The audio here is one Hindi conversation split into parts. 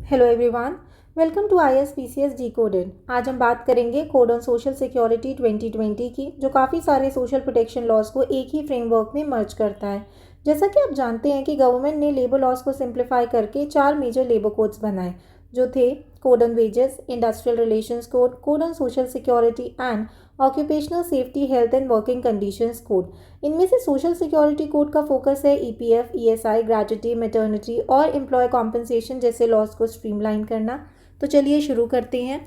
Hello everyone, welcome to ISPCS Decoded। आज हम बात करेंगे कोड ऑन सोशल सिक्योरिटी 2020 की, जो काफ़ी सारे सोशल प्रोटेक्शन लॉज को एक ही फ्रेमवर्क में मर्ज करता है। जैसा कि आप जानते हैं कि गवर्नमेंट ने लेबर लॉज को सिंप्लीफाई करके 4 मेजर लेबर कोड्स बनाए, जो थे code on wages, industrial relations code, code on social security and occupational safety health and working conditions code. इनमें से सोशल सिक्योरिटी कोड का फोकस है EPF, ESI, ग्रेजुटी, मैटरनिटी और एम्प्लॉय कॉम्पनसेशन जैसे लॉज को स्ट्रीमलाइन करना। तो चलिए शुरू करते हैं।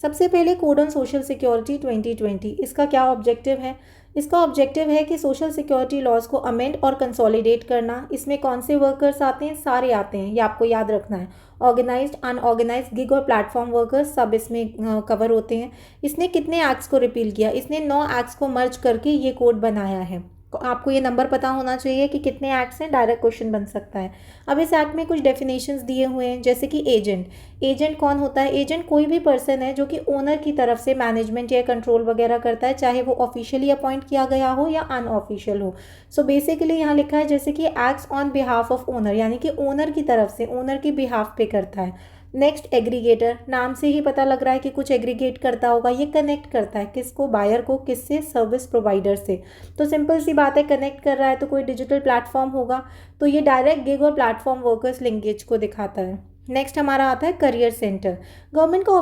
सबसे पहले कोड ऑन सोशल सिक्योरिटी 2020, इसका क्या ऑब्जेक्टिव है? इसका ऑब्जेक्टिव है कि सोशल सिक्योरिटी लॉज को अमेंड और कंसोलिडेट करना। इसमें कौन से वर्कर्स आते हैं? सारे आते हैं, ये आपको याद रखना है। ऑर्गेनाइज्ड, अनऑर्गेनाइज्ड, गिग और प्लेटफॉर्म वर्कर्स सब इसमें कवर होते हैं। इसने कितने एक्ट्स को रिपील किया? इसने 9 एक्ट्स को मर्ज करके ये कोड बनाया है। आपको ये नंबर पता होना चाहिए कि कितने एक्ट्स हैं, डायरेक्ट क्वेश्चन बन सकता है। अब इस एक्ट में कुछ डेफिनेशंस दिए हुए हैं, जैसे कि एजेंट। एजेंट कौन होता है? एजेंट कोई भी पर्सन है जो कि ओनर की तरफ से मैनेजमेंट या कंट्रोल वगैरह करता है, चाहे वो ऑफिशियली अपॉइंट किया गया हो या अनऑफिशियल हो। सो बेसिकली यहाँ लिखा है जैसे कि acts on behalf of owner, यानी कि ओनर की तरफ से, ओनर की बिहाफ पे करता है। Next, aggregator. नाम से ही पता लग रहा है कि कुछ एग्रीगेट करता होगा। ये कनेक्ट करता है किसको? बायर को। किससे? सर्विस प्रोवाइडर से। तो सिंपल सी बात है, कनेक्ट कर रहा है तो कोई डिजिटल प्लेटफॉर्म होगा, तो ये डायरेक्ट गिग और प्लेटफॉर्म वर्कर्स लिंकेज को दिखाता है। नेक्स्ट हमारा आता है करियर सेंटर। गवर्नमेंट का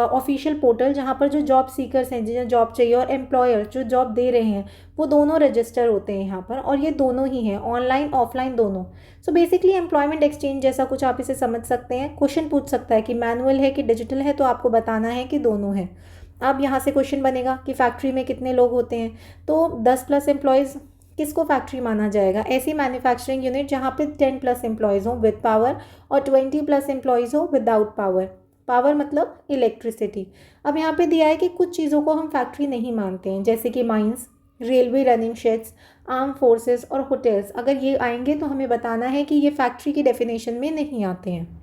ऑफिशियल पोर्टल, जहाँ पर जो जॉब सीकर्स हैं, जिन्हें जॉब चाहिए, और एम्प्लॉयर जो जॉब दे रहे हैं, वो दोनों रजिस्टर होते हैं यहाँ पर, और ये दोनों ही हैं, ऑनलाइन ऑफलाइन दोनों। सो बेसिकली एम्प्लॉयमेंट एक्सचेंज जैसा कुछ आप इसे समझ सकते हैं। क्वेश्चन पूछ सकता है कि मैनुअल है कि डिजिटल है, तो आपको बताना है कि दोनों है। अब यहाँ से क्वेश्चन बनेगा कि फैक्ट्री में कितने लोग होते हैं, तो 10+ एम्प्लॉयज़ किसको फैक्ट्री माना जाएगा? ऐसी मैन्युफैक्चरिंग यूनिट जहाँ पे 10+ एम्प्लॉयज़ हों विद पावर और 20+ एम्प्लॉयज़ हो विदाउट पावर। पावर मतलब इलेक्ट्रिसिटी। अब यहाँ पे दिया है कि कुछ चीज़ों को हम फैक्ट्री नहीं मानते हैं, जैसे कि mines, railway running shades, arm forces और होटल्स। अगर ये आएंगे तो हमें बताना है कि ये फैक्ट्री की डेफिनेशन में नहीं आते हैं।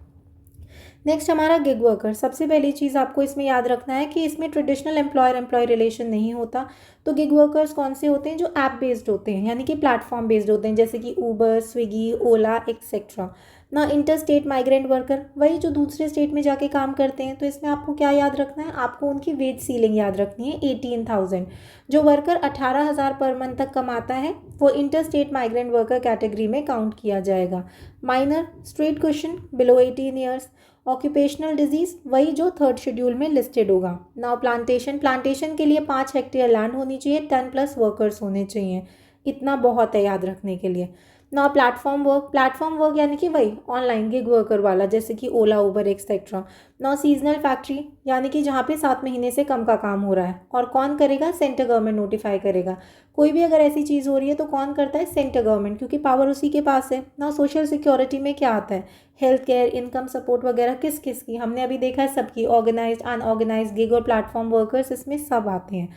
नेक्स्ट हमारा गिग वर्कर। सबसे पहली चीज़ आपको इसमें याद रखना है कि इसमें ट्रेडिशनल एम्प्लॉयर एम्प्लॉय रिलेशन नहीं होता। तो गिग वर्कर्स कौन से होते हैं? जो ऐप बेस्ड होते हैं, यानी कि प्लेटफॉर्म बेस्ड होते हैं, जैसे कि ऊबर, स्विगी, ओला एक्सेट्रा। ना इंटर स्टेट माइग्रेंट वर्कर, वही जो दूसरे स्टेट में जाके काम करते हैं। तो इसमें आपको क्या याद रखना है? आपको उनकी वेज सीलिंग याद रखनी है, 18,000। जो वर्कर 18,000 पर मंथ तक कमाता है, वो inter state migrant worker category में काउंट किया जाएगा। Minor, straight question, below 18 years. Occupational disease, वही जो 3rd शेड्यूल में लिस्टेड होगा। Now plantation. प्लांटेशन के लिए 5 हेक्टेयर लैंड होनी चाहिए, 10+ वर्कर्स होने चाहिए। इतना बहुत है याद रखने के लिए। Now platform work. Platform work यानी कि वही ऑनलाइन गिग वर्कर वाला, जैसे कि ओला, उबर एक्सेट्रा। नाउ सीजनल फैक्ट्री, यानी कि जहाँ पे 7 महीने से कम का काम हो रहा है, और कौन करेगा? सेंटर गवर्नमेंट नोटिफाई करेगा। कोई भी अगर ऐसी चीज़ हो रही है तो कौन करता है? सेंटर गवर्नमेंट, क्योंकि पावर उसी के पास है ना। सोशल सिक्योरिटी में क्या आता है? हेल्थ केयर, इनकम सपोर्ट वगैरह किस किस की? हमने अभी देखा है सबकी, ऑर्गेनाइज्ड, अनऑर्गेनाइज्ड, गिग और प्लेटफॉर्म वर्कर्स, इसमें सब आते हैं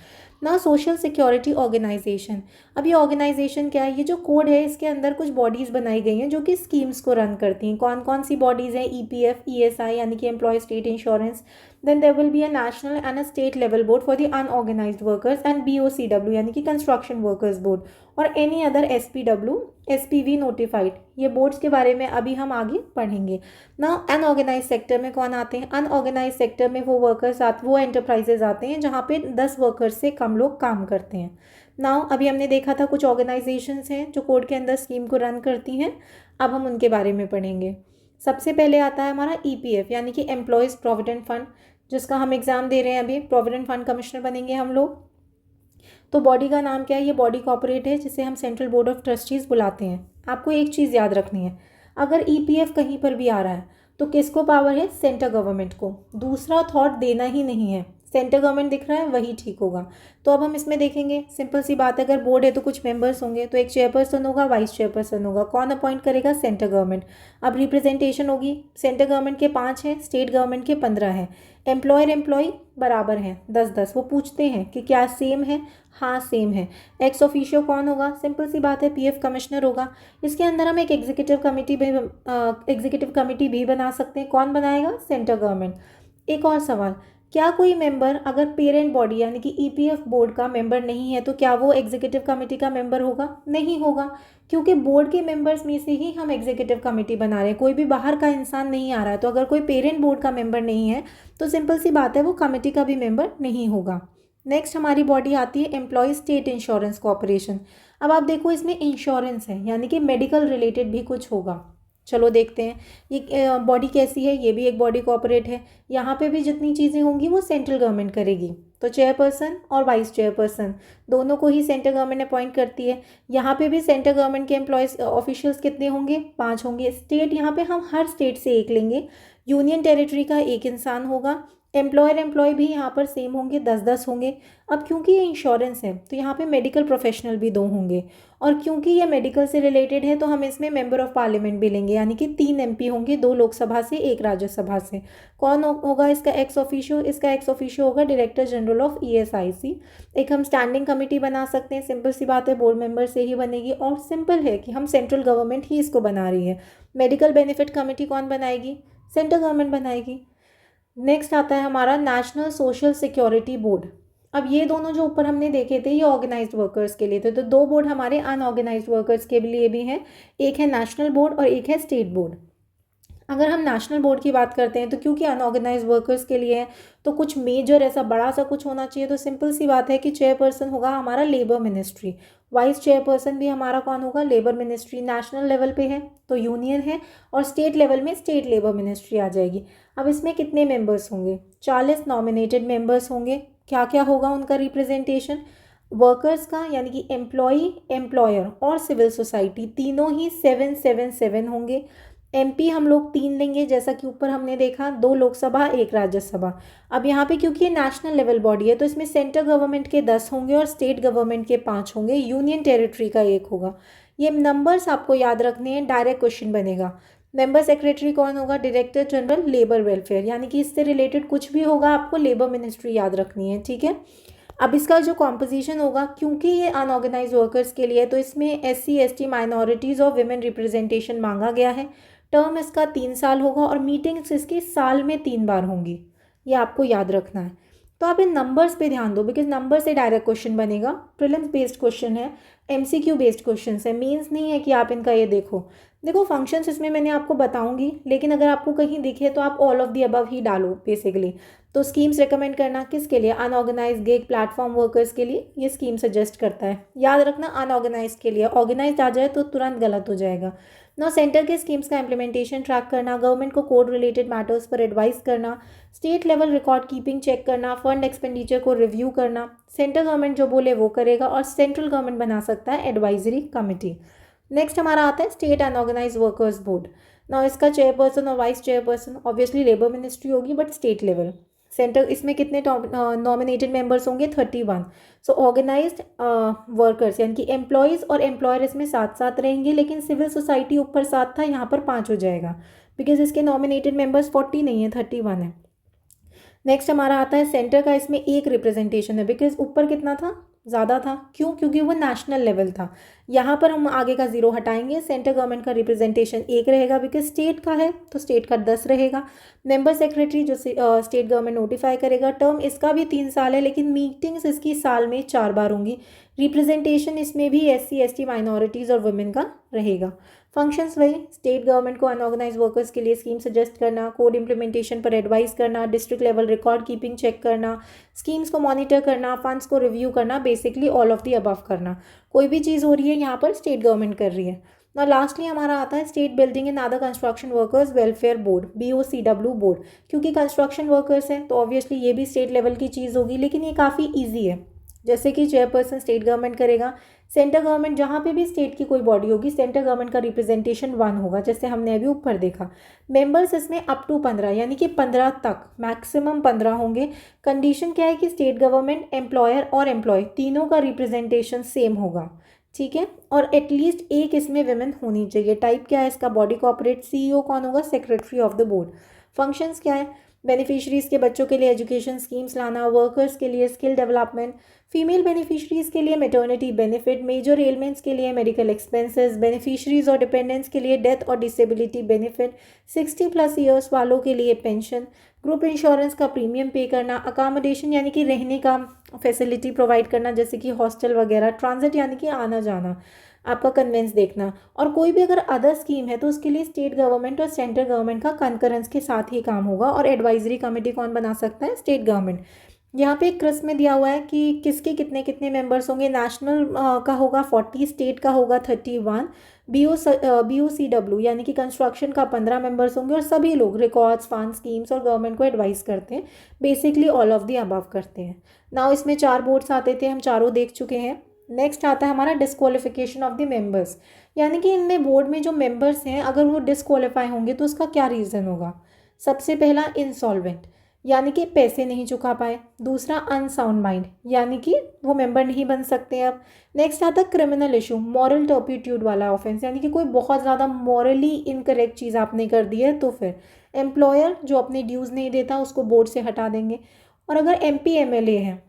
ना। Social security organisation. अब ये ऑर्गेनाइजेशन क्या है? ये जो कोड है, इसके अंदर कुछ बॉडीज़ बनाई गई हैं जो कि स्कीम्स को रन करती हैं। कौन कौन सी बॉडीज़ हैं? EPF, ESI यानी कि employ state insurance. Then there will be a national and a state level board for the unorganised workers, and BOCW यानी कि कंस्ट्रक्शन वर्कर्स बोर्ड, और any other SPW, SPV notified. ये बोर्ड्स के बारे में अभी हम आगे पढ़ेंगे ना। अनऑर्गेनाइज सेक्टर में कौन आते हैं? अनऑर्गेनाइज सेक्टर में वो वर्कर्स वो एंटरप्राइजेज आते हैं जहाँ पे 10 वर्कर्स से कम लोग काम करते हैं। नाउ अभी हमने देखा था कुछ ऑर्गेनाइजेशंस हैं जो कोड के अंदर स्कीम को रन करती हैं, अब हम उनके बारे में पढ़ेंगे। सबसे पहले आता है हमारा EPF, यानी कि एम्प्लॉयज़ प्रोविडेंट फंड, जिसका हम एग्ज़ाम दे रहे हैं अभी। प्रोविडेंट फंड कमिश्नर बनेंगे हम लोग। तो बॉडी का नाम क्या है? ये बॉडी कॉर्पोरेट है, जिसे हम सेंट्रल बोर्ड ऑफ ट्रस्टीज़ बुलाते हैं। आपको एक चीज़ याद रखनी है, अगर EPF कहीं पर भी आ रहा है तो किसको पावर है? सेंटर गवर्नमेंट को। दूसरा थॉट देना ही नहीं है, सेंटर गवर्नमेंट दिख रहा है वही ठीक होगा। तो अब हम इसमें देखेंगे, सिंपल सी बात है, अगर बोर्ड है तो कुछ मेंबर्स होंगे, तो एक चेयरपर्सन होगा, वाइस चेयरपर्सन होगा। कौन अपॉइंट करेगा? Centre government. अब रिप्रेजेंटेशन होगी, सेंटर गवर्नमेंट के 5 हैं, स्टेट गवर्नमेंट के 15 हैं। एम्प्लॉय बराबर हैं, 10-10। वो पूछते हैं कि क्या सेम है? हाँ सेम है। एक्स ऑफिशियो कौन होगा? सिंपल सी बात है, PF कमिश्नर होगा। इसके अंदर हम एक एग्जीक्यूटिव कमिटी भी बना सकते हैं। कौन बनाएगा? Centre government. एक और सवाल, क्या कोई मेंबर अगर पेरेंट बॉडी यानी कि ईपीएफ बोर्ड का मेंबर नहीं है तो क्या वो एग्जीक्यूटिव कमेटी का मेंबर होगा? नहीं होगा, क्योंकि बोर्ड के मेंबर्स में से ही हम एग्जीक्यूटिव कमेटी बना रहे हैं, कोई भी बाहर का इंसान नहीं आ रहा है। तो अगर कोई पेरेंट बोर्ड का मेंबर नहीं है तो सिंपल सी बात है वो कमेटी का भी मेंबर नहीं होगा। नेक्स्ट हमारी बॉडी आती है एम्प्लॉय स्टेट इंश्योरेंस कॉर्पोरेशन। अब आप देखो इसमें इंश्योरेंस है यानी कि मेडिकल रिलेटेड भी कुछ होगा। चलो देखते हैं ये बॉडी कैसी है। ये भी एक बॉडी कॉर्पोरेट है। यहाँ पे भी जितनी चीज़ें होंगी वो सेंट्रल गवर्नमेंट करेगी। तो चेयरपर्सन और वाइस चेयरपर्सन दोनों को ही सेंट्रल गवर्नमेंट अपॉइंट करती है। यहाँ पे भी सेंट्रल गवर्नमेंट के एम्प्लॉयज़ ऑफिशियल्स कितने होंगे? 5 होंगे। स्टेट यहाँ पे हम हर स्टेट से एक लेंगे। यूनियन टेरिटरी का एक इंसान होगा। एम्प्लॉय भी यहाँ पर सेम होंगे, 10-10 होंगे। अब क्योंकि ये इंश्योरेंस है तो यहाँ पे मेडिकल प्रोफेशनल भी 2 होंगे, और क्योंकि ये मेडिकल से रिलेटेड है तो हम इसमें मेंबर ऑफ पार्लियामेंट भी लेंगे, यानी कि 3 एमपी होंगे, 2 लोकसभा से 1 राज्यसभा से। कौन होगा इसका एक्स ऑफिशियो? इसका एक्स ऑफिशियो होगा डायरेक्टर जनरल ऑफ ईएसआईसी। एक हम स्टैंडिंग कमेटी बना सकते हैं, सिंपल सी बात है, बोर्ड मेंबर से ही बनेगी, और सिंपल है कि हम सेंट्रल गवर्नमेंट ही इसको बना रही है। मेडिकल बेनिफिट कमेटी कौन बनाएगी? सेंट्रल गवर्नमेंट बनाएगी। नेक्स्ट आता है हमारा नेशनल सोशल सिक्योरिटी बोर्ड। अब ये दोनों जो ऊपर हमने देखे थे ये ऑर्गेनाइज्ड वर्कर्स के लिए थे, तो 2 बोर्ड हमारे अनऑर्गेनाइज्ड वर्कर्स के लिए भी हैं। एक है नेशनल बोर्ड और एक है स्टेट बोर्ड। अगर हम नेशनल बोर्ड की बात करते हैं तो क्योंकि अनऑर्गेनाइज वर्कर्स के लिए है तो कुछ मेजर ऐसा बड़ा सा कुछ होना चाहिए। तो सिंपल सी बात है कि चेयरपर्सन होगा हमारा लेबर मिनिस्ट्री, वाइस चेयरपर्सन भी हमारा कौन होगा? Labour ministry. नेशनल लेवल पे है तो यूनियन है, और स्टेट लेवल में स्टेट लेबर मिनिस्ट्री आ जाएगी। अब इसमें कितने मेंबर्स होंगे? 40 नॉमिनेटेड मेंबर्स होंगे। क्या क्या होगा उनका रिप्रेजेंटेशन? वर्कर्स का यानी कि एम्प्लॉई, एम्प्लॉयर और सिविल सोसाइटी तीनों ही 777 होंगे। एमपी हम लोग 3 लेंगे, जैसा कि ऊपर हमने देखा, 2 लोकसभा 1 राज्यसभा। अब यहाँ पे क्योंकि ये नेशनल लेवल बॉडी है तो इसमें सेंट्रल गवर्नमेंट के 10 होंगे और स्टेट गवर्नमेंट के 5 होंगे, यूनियन टेरिटरी का 1 होगा। ये नंबर्स आपको याद रखने हैं, डायरेक्ट क्वेश्चन बनेगा। मेंबर सेक्रेटरी कौन होगा? डायरेक्टर जनरल लेबर वेलफेयर, यानी कि इससे रिलेटेड कुछ भी होगा आपको लेबर मिनिस्ट्री याद रखनी है, ठीक है। अब इसका जो कॉम्पोजिशन होगा, क्योंकि ये अनऑर्गेनाइज वर्कर्स के लिए, तो इसमें एससी एसटी माइनॉरिटीज़ और विमेन रिप्रेजेंटेशन मांगा गया है। टर्म इसका 3 साल होगा और मीटिंग्स इसकी साल में 3 बार होंगी, ये आपको याद रखना है। तो आप इन नंबर्स पे ध्यान दो, बिकॉज नंबर से डायरेक्ट क्वेश्चन बनेगा। प्रीलिम्स बेस्ड क्वेश्चन है, एमसीक्यू बेस्ड क्वेश्चन है, मीन्स नहीं है कि आप इनका ये देखो फंक्शंस इसमें मैंने आपको बताऊंगी, लेकिन अगर आपको कहीं दिखे तो आप ऑल ऑफ दी अबव ही डालो बेसिकली। तो स्कीम्स रिकमेंड करना किसके लिए? अनऑर्गेनाइज गिग प्लेटफॉर्म वर्कर्स के लिए ये स्कीम सजेस्ट करता है। याद रखना अनऑर्गेनाइज के लिए, ऑर्गेनाइज आ जाए तो तुरंत गलत हो जाएगा ना। सेंटर के स्कीम्स का इम्प्लीमेंटेशन ट्रैक करना, गवर्नमेंट को कोड रिलेटेड मैटर्स पर एडवाइस करना, state level record keeping check करना, फंड एक्सपेंडिचर को रिव्यू करना। सेंट्रल गवर्नमेंट जो बोले वो करेगा, और सेंट्रल गवर्नमेंट बना सकता है एडवाइजरी कमेटी। नेक्स्ट हमारा आता है स्टेट अनऑर्गेनाइज वर्कर्स बोर्ड। ना इसका चेयरपर्सन और vice chairperson obviously labour ministry होगी, बट स्टेट लेवल। सेंटर इसमें कितने नॉमिनेटेड मेंबर्स होंगे? 31। सो ऑर्गेनाइज्ड वर्कर्स यानी कि एम्प्लॉयज़ और एम्प्लॉयर इसमें साथ साथ रहेंगे, लेकिन सिविल सोसाइटी ऊपर 7 था, यहाँ पर 5 हो जाएगा, बिकॉज इसके नॉमिनेटेड मेंबर्स 40 नहीं है, 31 है। नेक्स्ट हमारा आता है सेंटर का, इसमें 1 रिप्रेजेंटेशन है, बिकॉज ऊपर कितना था? ज़्यादा था। क्यों? क्योंकि वो नेशनल लेवल था। यहाँ पर हम आगे का 0 हटाएंगे, सेंट्रल गवर्नमेंट का रिप्रेजेंटेशन 1 रहेगा, बिकॉज स्टेट का है तो स्टेट का 10 रहेगा। मेंबर सेक्रेटरी जो स्टेट गवर्नमेंट नोटिफाई करेगा, टर्म इसका भी 3 साल है, लेकिन मीटिंग्स इसकी साल में 4 बार होंगी। रिप्रेजेंटेशन इसमें भी एससी एसटी माइनॉरिटीज़ और वुमेन का रहेगा। फंक्शंस वही, स्टेट गवर्नमेंट को अनऑर्गेनाइज वर्कर्स के लिए स्कीम सजेस्ट करना, कोड इम्प्लीमेंटेशन पर एडवाइस करना, district level record keeping check करना, स्कीम्स को मॉनिटर करना, फंड्स को रिव्यू करना, basically all of the above करना। कोई भी चीज़ हो रही है यहाँ पर स्टेट गवर्नमेंट कर रही है ना। लास्टली हमारा आता है state building and other construction workers welfare board, BOCW board. क्योंकि कंस्ट्रक्शन वर्कर्स हैं तो ऑब्वियसली ये भी स्टेट लेवल की चीज़ होगी, लेकिन ये काफ़ी ईजी है। जैसे कि चेयरपर्सन स्टेट गवर्नमेंट करेगा, सेंट्रल गवर्नमेंट जहाँ पे भी स्टेट की कोई बॉडी होगी, सेंट्रल गवर्नमेंट का रिप्रेजेंटेशन 1 होगा, जैसे हमने अभी ऊपर देखा। मेंबर्स इसमें अप टू 15, यानी कि 15 तक, मैक्सिमम 15 होंगे। कंडीशन क्या है कि स्टेट गवर्नमेंट, एम्प्लॉयर और एम्प्लॉय तीनों का रिप्रेजेंटेशन सेम होगा, ठीक है। और एटलीस्ट एक इसमें विमेन होनी चाहिए। टाइप क्या है इसका? Body corporate. CEO कौन होगा? Secretary of the board. Functions क्या है? बेनिफिशरीज़ के बच्चों के लिए एजुकेशन स्कीम्स लाना, वर्कर्स के लिए स्किल डेवलपमेंट, फीमेल बेनिफिशरीज़ के लिए मेटर्निटी बेनिफिट, मेजर एलिमेंट्स के लिए मेडिकल एक्सपेंसेस, बेनिफिशरीज़ और डिपेंडेंट्स के लिए डेथ और डिसेबिलिटी बेनिफिट, 60+ ईयर्स वालों के लिए पेंशन, ग्रुप इंश्योरेंस का प्रीमियम पे करना, अकामोडेशन यानी कि रहने का फैसिलिटी प्रोवाइड करना जैसे कि हॉस्टल वगैरह, ट्रांजिट यानी कि आना जाना, आपका कन्वेंस देखना, और कोई भी अगर अदर स्कीम है तो उसके लिए स्टेट गवर्नमेंट और सेंट्रल गवर्नमेंट का कंकरेंस के साथ ही काम होगा। और एडवाइजरी कमेटी कौन बना सकता है? State government. यहाँ पे एक क्रिस में दिया हुआ है कि किसके कितने कितने मेंबर्स होंगे। नेशनल का होगा 40, स्टेट का होगा 31, BOCW यानी कि कंस्ट्रक्शन का 15 मेंबर्स होंगे, और सभी लोग रिकॉर्ड्स, फंड, स्कीम्स और गवर्नमेंट को एडवाइस करते हैं। Basically all of the above करते हैं। नाउ इसमें 4 बोर्ड्स आते थे, हम चारों देख चुके हैं। नेक्स्ट आता है हमारा डिस्क्वालिफिकेशन ऑफ द मेंबर्स, यानी कि इनमें बोर्ड में जो मेंबर्स हैं अगर वो डिस्क्वालीफाई होंगे तो उसका क्या रीज़न होगा। सबसे पहला इंसॉल्वेंट, यानी कि पैसे नहीं चुका पाए। दूसरा अनसाउंड माइंड, यानी कि वो मेंबर नहीं बन सकते अब। नेक्स्ट आता है क्रिमिनल इशू, मॉरल टर्पिट्यूड वाला ऑफेंस, यानी कि कोई बहुत ज़्यादा मॉरली इनकरेक्ट चीज़ आपने कर दी है तो फिर एम्प्लॉयर जो अपने ड्यूज़ नहीं देता उसको बोर्ड से हटा देंगे। और अगर MP MLA है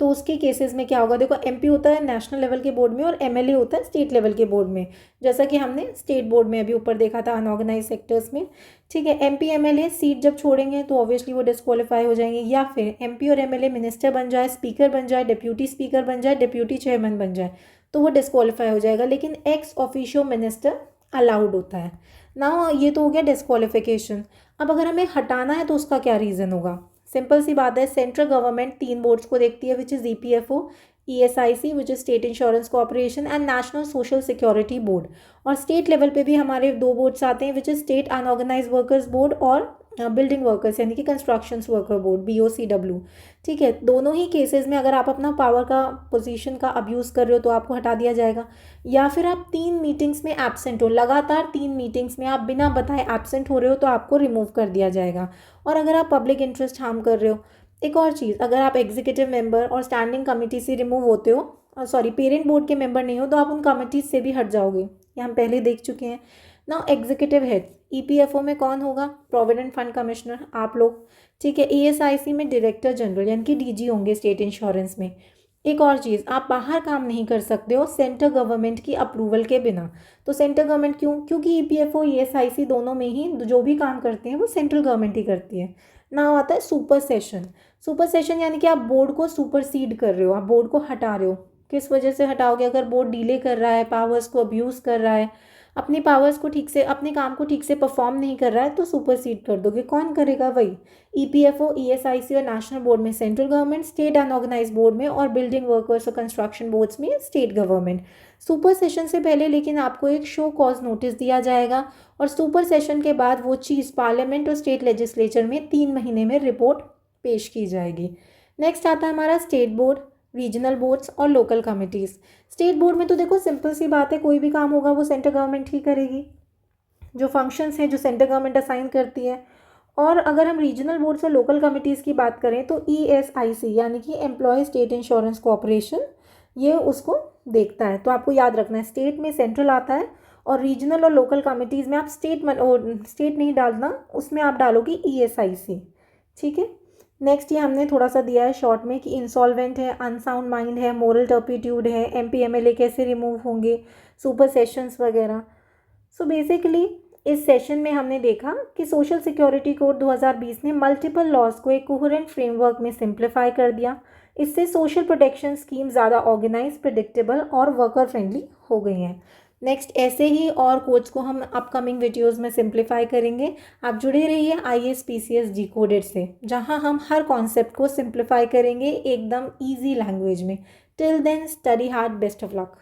तो उसके केसेस में क्या होगा? देखो, MP होता है नेशनल लेवल के बोर्ड में और MLA होता है स्टेट लेवल के बोर्ड में, जैसा कि हमने स्टेट बोर्ड में अभी ऊपर देखा था अनऑर्गेनाइज सेक्टर्स में। ठीक है, MP MLA सीट जब छोड़ेंगे तो ऑब्वियसली वो डिस्क्वालीफाई हो जाएंगे, या फिर MP और MLA मिनिस्टर बन जाए, स्पीकर बन जाए, डिप्यूटी स्पीकर बन जाए, डिप्यूटी चेयरमैन बन जाए तो वो डिस्क्वालीफाई हो जाएगा। लेकिन एक्स ऑफिशियो मिनिस्टर अलाउड होता है ना। ये तो हो गया डिस्क्वालिफिकेशन। अब अगर हमें हटाना है तो उसका क्या रीज़न होगा? सिंपल सी बात है, सेंट्रल गवर्नमेंट 3 बोर्ड्स को देखती है, which is EPFO, ESIC which is state insurance corporation, and national social security board. और स्टेट लेवल पे भी हमारे 2 बोर्ड्स आते हैं, which is state unorganised workers board और बिल्डिंग वर्कर्स यानी कि कंस्ट्रक्शन वर्कर बोर्ड, BOCW। ठीक है, दोनों ही केसेस में अगर आप अपना पावर का पोजीशन का अब्यूज़ कर रहे हो तो आपको हटा दिया जाएगा, या फिर आप 3 मीटिंग्स में एब्सेंट हो, लगातार 3 मीटिंग्स में आप बिना बताए एब्सेंट हो रहे हो तो आपको रिमूव कर दिया जाएगा। और अगर आप पब्लिक इंटरेस्ट हार्म कर रहे हो, एक और चीज़, अगर आप एग्जीक्यूटिव मेंबर और स्टैंडिंग कमेटी से रिमूव होते हो, सॉरी पेरेंट बोर्ड के मेंबर नहीं हो, तो आप उन कमेटीज से भी हट जाओगे, ये हम पहले देख चुके हैं। नाउ एग्जीक्यूटिव हेड, EPFO में कौन होगा? प्रोविडेंट फंड कमिश्नर, आप लोग। ठीक है, ESIC में डायरेक्टर जनरल यानी कि DG होंगे स्टेट इंश्योरेंस में। एक और चीज़, आप बाहर काम नहीं कर सकते हो सेंट्रल गवर्नमेंट की अप्रूवल के बिना। तो सेंट्रल गवर्नमेंट क्यों? क्योंकि EPFO ESIC दोनों में ही जो भी काम करते हैं वो सेंट्रल गवर्नमेंट ही करती है ना। आता है सुपर सेशन। सुपर सेशन यानी कि आप बोर्ड को सुपरसीड कर रहे हो, आप बोर्ड को हटा रहे हो। किस वजह से हटाओगे? अगर बोर्ड डिले कर रहा है, पावर्स को अब्यूज़ कर रहा है, अपनी पावर्स को ठीक से, अपने काम को ठीक से परफॉर्म नहीं कर रहा है तो सुपरसीड कर दोगे। कौन करेगा? वही EPFO, ESIC और नेशनल बोर्ड में central government, state unorganised board में और बिल्डिंग वर्कर्स और कंस्ट्रक्शन बोर्ड्स में स्टेट गवर्नमेंट। सुपर सेशन से पहले लेकिन आपको एक शो कॉज नोटिस दिया जाएगा, और सुपर सेशन के बाद वो चीज़ पार्लियामेंट और स्टेट लेजिस्लेचर में 3 महीने में रिपोर्ट पेश की जाएगी। नेक्स्ट आता है हमारा स्टेट बोर्ड, रीजनल बोर्ड्स और लोकल कमिटीज़। स्टेट बोर्ड में तो देखो सिंपल सी बात है, कोई भी काम होगा वो सेंट्रल गवर्नमेंट ही करेगी, जो फंक्शंस हैं जो सेंट्रल गवर्नमेंट असाइन करती है। और अगर हम रीजनल बोर्ड्स और लोकल कमिटीज़ की बात करें तो ESIC यानी कि एम्प्लॉय स्टेट इंश्योरेंस कॉर्पोरेशन, ये उसको देखता है। तो आपको याद रखना है, स्टेट में सेंट्रल आता है और रीजनल और लोकल कमिटीज़ में आप स्टेट नहीं डालना, उसमें आप डालोगे ESIC। ठीक है, नेक्स्ट ये हमने थोड़ा सा दिया है शॉर्ट में कि इंसॉल्वेंट है, अनसाउंड माइंड है, मोरल टर्पिट्यूड है, MP MLA कैसे रिमूव होंगे, सुपर सेशंस वगैरह। सो बेसिकली इस सेशन में हमने देखा कि सोशल सिक्योरिटी कोड 2020 ने मल्टीपल लॉज को एक कोहेरेंट फ्रेमवर्क में सिंप्लीफाई कर दिया। इससे सोशल प्रोटेक्शन स्कीम ज़्यादा ऑर्गेनाइज, प्रिडिक्टेबल और वर्कर फ्रेंडली हो गई हैं। नेक्स्ट ऐसे ही और कोड्स को हम अपकमिंग वीडियोस में सिंप्लीफाई करेंगे। आप जुड़े रहिए IAS PCS Decoded से, जहां हम हर कॉन्सेप्ट को सिंप्लीफाई करेंगे एकदम ईजी लैंग्वेज में। Till then study hard, best of luck.